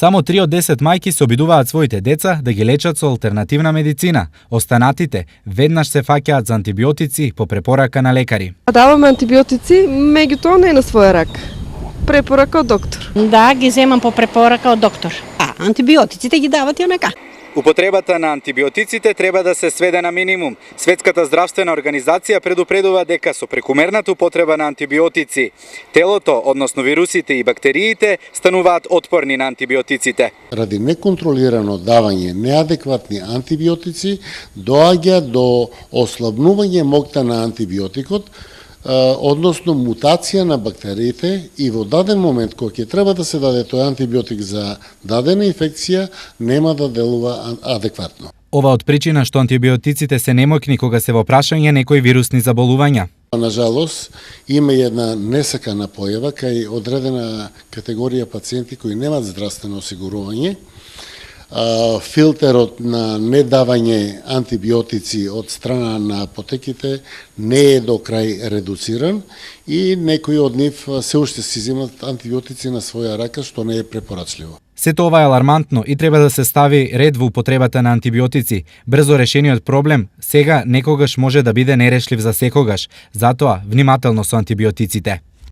Само 3 од 10 мајки се обидуваат своите деца да ги лечат со алтернативна медицина. Останатите веднаш се фаќаат за антибиотици по препорака на лекари. Даваме антибиотици, меѓутоа не на своја рак. Препорака од доктор. Да, ги земам по препорака од доктор. Антибиотиците ги дават и онака. Употребата на антибиотиците треба да се сведе на минимум. Светската здравствена организација предупредува дека со прекумерната употреба на антибиотици, телото, односно вирусите и бактериите, стануваат отпорни на антибиотиците. Ради неконтролирано давање неадекватни антибиотици доаѓа до ослабнување моќта на антибиотикот, односно мутација на бактериите, и во даден момент кога ќе треба да се даде тој антибиотик за дадена инфекција, нема да делува адекватно. Ова од причина што антибиотиците се немоќни кога се во прашање некои вирусни заболувања. На жалост, има една несакана појава кај одредена категорија пациенти кои немаат здравствено осигурување. Филтерот на недавање антибиотици од страна на апотеките не е до крај редуциран и некои од нив се уште си земат антибиотици на своја рака, што не е препорачливо. Сето ова е алармантно и треба да се стави ред во употребата на антибиотици. Брзо решениот проблем сега некогаш може да биде нерешлив за секогаш. Затоа внимателно со антибиотиците.